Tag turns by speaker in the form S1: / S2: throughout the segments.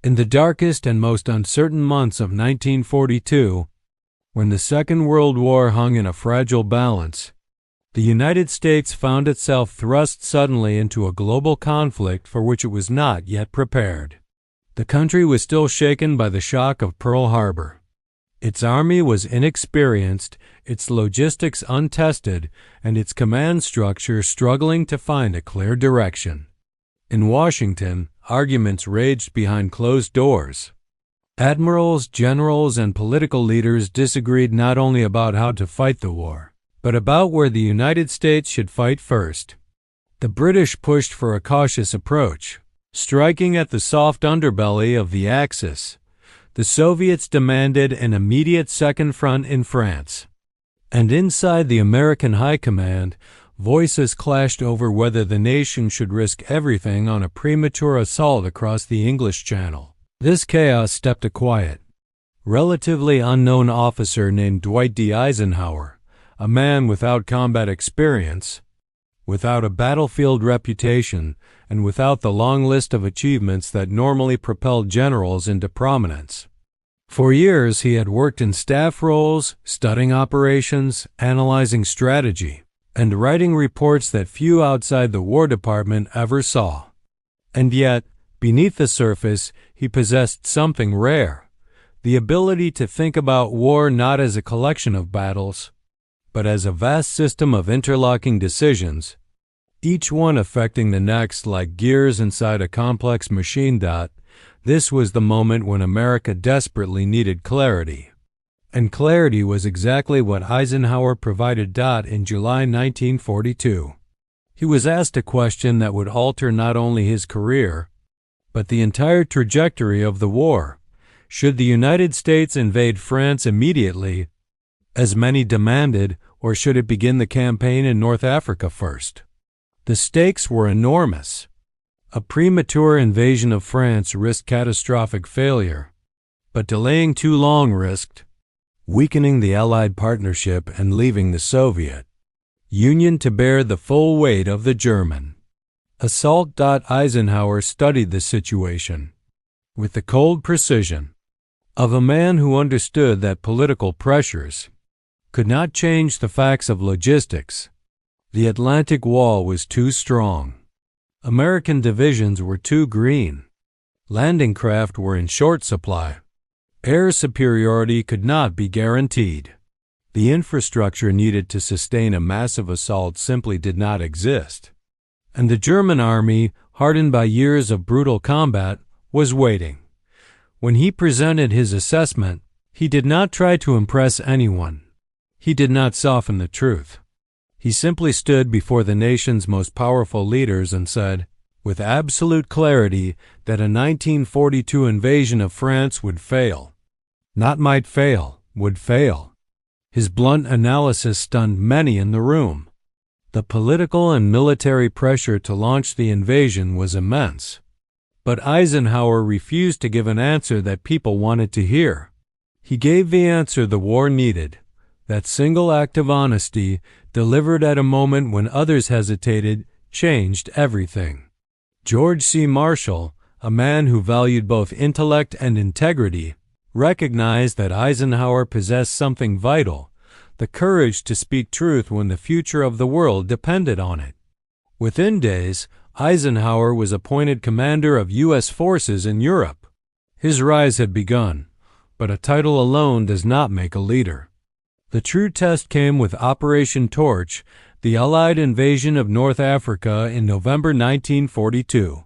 S1: In the darkest and most uncertain months of 1942, when the Second World War hung in a fragile balance, the United States found itself thrust suddenly into a global conflict for which it was not yet prepared. The country was still shaken by the shock of Pearl Harbor. Its army was inexperienced, its logistics untested, and its command structure struggling to find a clear direction. In Washington, arguments raged behind closed doors. Admirals, generals, and political leaders disagreed not only about how to fight the war, but about where the United States should fight first. The British pushed for a cautious approach, striking at the soft underbelly of the Axis. The Soviets demanded an immediate second front in France. And inside the American High Command, voices clashed over whether the nation should risk everything on a premature assault across the English Channel. This chaos stepped a quiet, relatively unknown officer named Dwight D. Eisenhower, a man without combat experience, without a battlefield reputation, and without the long list of achievements that normally propelled generals into prominence. For years he had worked in staff roles, studying operations, analyzing strategy, and writing reports that few outside the War Department ever saw. And yet, beneath the surface, he possessed something rare, the ability to think about war not as a collection of battles, but as a vast system of interlocking decisions, each one affecting the next like gears inside a complex machine. This was the moment when America desperately needed clarity. And clarity was exactly what Eisenhower provided. In July 1942, he was asked a question that would alter not only his career, but the entire trajectory of the war. Should the United States invade France immediately, as many demanded, or should it begin the campaign in North Africa first? The stakes were enormous. A premature invasion of France risked catastrophic failure, but delaying too long risked weakening the Allied partnership and leaving the Soviet Union to bear the full weight of the German assault. Eisenhower studied the situation with the cold precision of a man who understood that political pressures could not change the facts of logistics. The Atlantic Wall was too strong. American divisions were too green. Landing craft were in short supply. Air superiority could not be guaranteed. The infrastructure needed to sustain a massive assault simply did not exist. And the German army, hardened by years of brutal combat, was waiting. When he presented his assessment, he did not try to impress anyone. He did not soften the truth. He simply stood before the nation's most powerful leaders and said, with absolute clarity, that a 1942 invasion of France would fail. Not might fail, would fail. His blunt analysis stunned many in the room. The political and military pressure to launch the invasion was immense. But Eisenhower refused to give an answer that people wanted to hear. He gave the answer the war needed. That single act of honesty, delivered at a moment when others hesitated, changed everything. George C. Marshall, a man who valued both intellect and integrity, recognized that Eisenhower possessed something vital, the courage to speak truth when the future of the world depended on it. Within days, Eisenhower was appointed commander of U.S. forces in Europe. His rise had begun, but a title alone does not make a leader. The true test came with Operation Torch, the Allied invasion of North Africa in November 1942.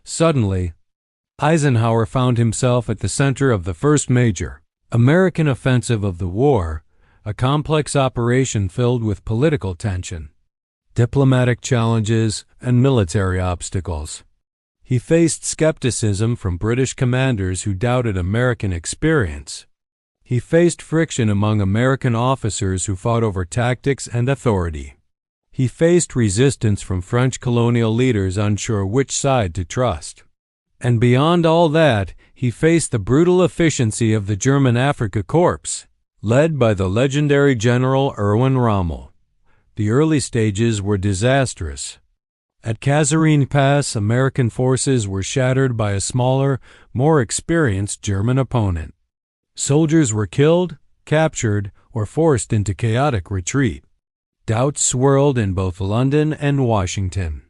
S1: Suddenly, Eisenhower found himself at the center of the first major American offensive of the war, a complex operation filled with political tension, diplomatic challenges, and military obstacles. He faced skepticism from British commanders who doubted American experience. He faced friction among American officers who fought over tactics and authority. He faced resistance from French colonial leaders unsure which side to trust. And beyond all that, he faced the brutal efficiency of the German Afrika Korps, led by the legendary General Erwin Rommel. The early stages were disastrous. At Kasserine Pass, American forces were shattered by a smaller, more experienced German opponent. Soldiers were killed, captured, or forced into chaotic retreat. Doubts swirled in both London and Washington.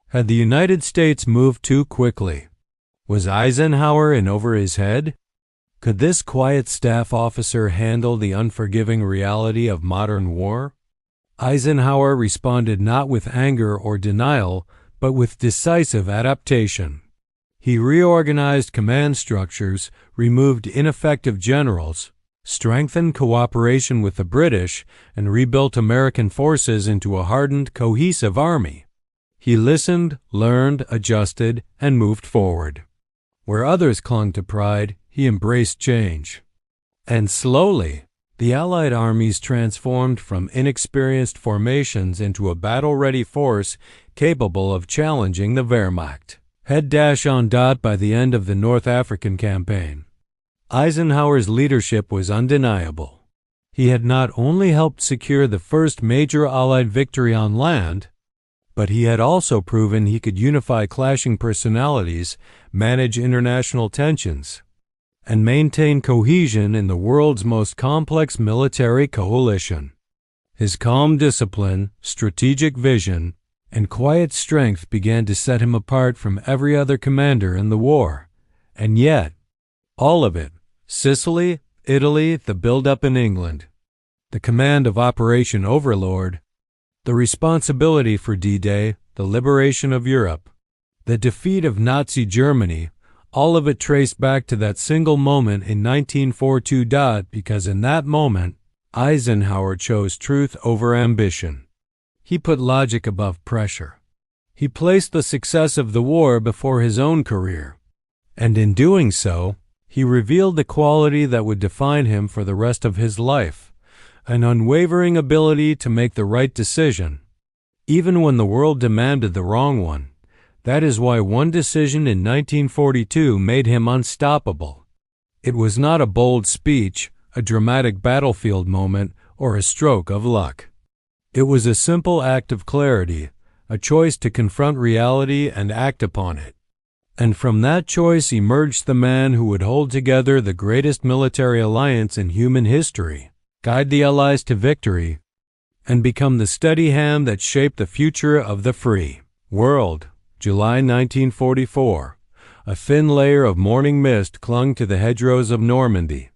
S1: Had the United States moved too quickly? Was Eisenhower in over his head? Could this quiet staff officer handle the unforgiving reality of modern war? Eisenhower responded not with anger or denial, but with decisive adaptation. He reorganized command structures, removed ineffective generals, strengthened cooperation with the British, and rebuilt American forces into a hardened, cohesive army. He listened, learned, adjusted, and moved forward. Where others clung to pride, he embraced change. And slowly, the Allied armies transformed from inexperienced formations into a battle-ready force capable of challenging the Wehrmacht. Head-on by the end of the North African campaign, Eisenhower's leadership was undeniable. He had not only helped secure the first major Allied victory on land, but he had also proven he could unify clashing personalities, manage international tensions, and maintain cohesion in the world's most complex military coalition. His calm discipline, strategic vision, and quiet strength began to set him apart from every other commander in the war. And yet, all of it, Sicily, Italy, the build-up in England, the command of Operation Overlord, the responsibility for D-Day, the liberation of Europe, the defeat of Nazi Germany, all of it traced back to that single moment in 1942. Because in that moment, Eisenhower chose truth over ambition. He put logic above pressure. He placed the success of the war before his own career. And in doing so, he revealed the quality that would define him for the rest of his life, an unwavering ability to make the right decision, even when the world demanded the wrong one. That is why one decision in 1942 made him unstoppable. It was not a bold speech, a dramatic battlefield moment, or a stroke of luck. It was a simple act of clarity, a choice to confront reality and act upon it. And from that choice emerged the man who would hold together the greatest military alliance in human history, guide the Allies to victory, and become the steady hand that shaped the future of the free world. July 1944. A thin layer of morning mist clung to the hedgerows of Normandy.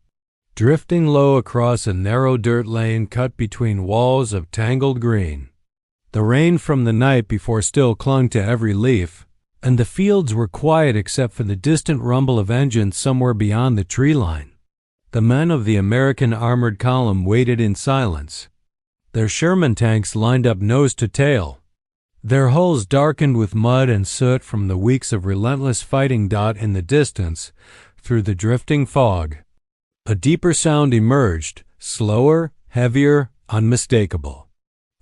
S1: Drifting low across a narrow dirt lane cut between walls of tangled green. The rain from the night before still clung to every leaf, and the fields were quiet except for the distant rumble of engines somewhere beyond the tree line. The men of the American armored column waited in silence. Their Sherman tanks lined up nose to tail, their hulls darkened with mud and soot from the weeks of relentless fighting. In the distance, through the drifting fog, a deeper sound emerged, slower, heavier, unmistakable.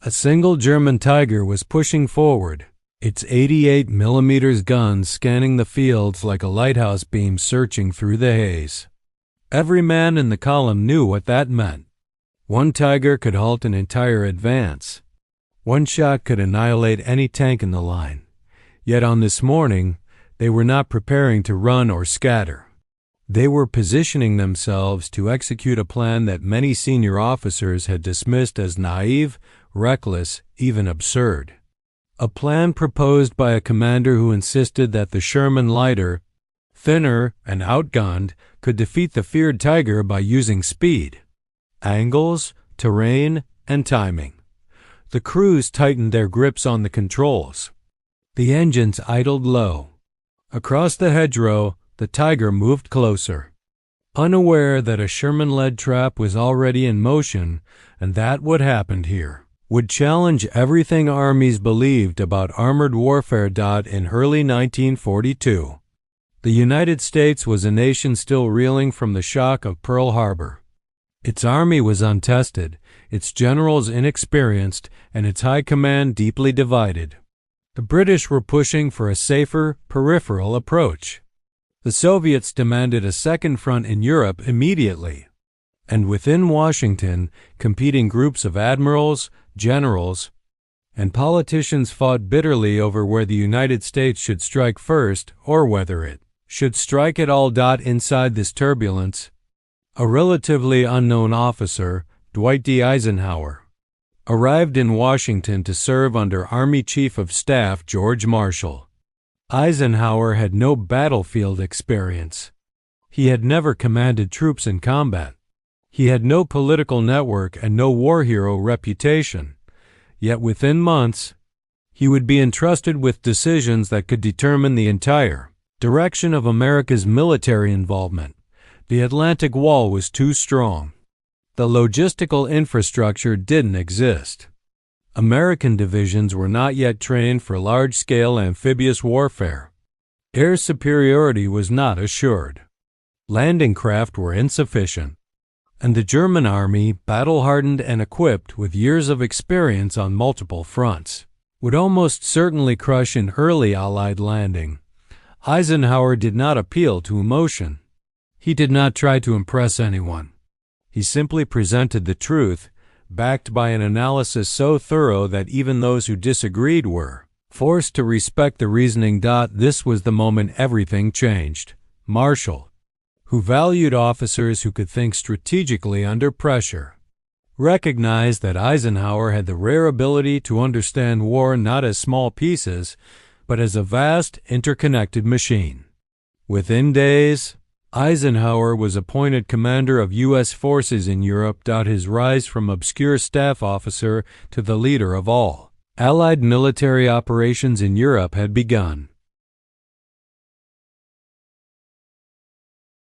S1: A single German Tiger was pushing forward, its 88mm guns scanning the fields like a lighthouse beam searching through the haze. Every man in the column knew what that meant. One Tiger could halt an entire advance. One shot could annihilate any tank in the line. Yet on this morning, they were not preparing to run or scatter. They were positioning themselves to execute a plan that many senior officers had dismissed as naive, reckless, even absurd. A plan proposed by a commander who insisted that the Sherman lighter, thinner, and outgunned, could defeat the feared Tiger by using speed, angles, terrain, and timing. The crews tightened their grips on the controls. The engines idled low. Across the hedgerow, the Tiger moved closer, unaware that a Sherman-led trap was already in motion, and that what happened here would challenge everything armies believed about armored warfare. In early 1942, the United States was a nation still reeling from the shock of Pearl Harbor. Its army was untested, its generals inexperienced, and its high command deeply divided. The British were pushing for a safer, peripheral approach. The Soviets demanded a second front in Europe immediately. And within Washington, competing groups of admirals, generals, and politicians fought bitterly over where the United States should strike first or whether it should strike at all. Inside this turbulence, a relatively unknown officer, Dwight D. Eisenhower, arrived in Washington to serve under Army Chief of Staff George Marshall. Eisenhower had no battlefield experience. He had never commanded troops in combat. He had no political network and no war hero reputation. Yet within months, he would be entrusted with decisions that could determine the entire direction of America's military involvement. The Atlantic Wall was too strong. The logistical infrastructure didn't exist. American divisions were not yet trained for large-scale amphibious warfare. Air superiority was not assured. Landing craft were insufficient. And the German army, battle-hardened and equipped with years of experience on multiple fronts, would almost certainly crush an early Allied landing. Eisenhower did not appeal to emotion. He did not try to impress anyone. He simply presented the truth, backed by an analysis so thorough that even those who disagreed were forced to respect the reasoning. This was the moment everything changed. Marshall, who valued officers who could think strategically under pressure, recognized that Eisenhower had the rare ability to understand war not as small pieces, but as a vast, interconnected machine. Within days, Eisenhower was appointed commander of U.S. forces in Europe. His rise from obscure staff officer to the leader of all Allied military operations in Europe had begun.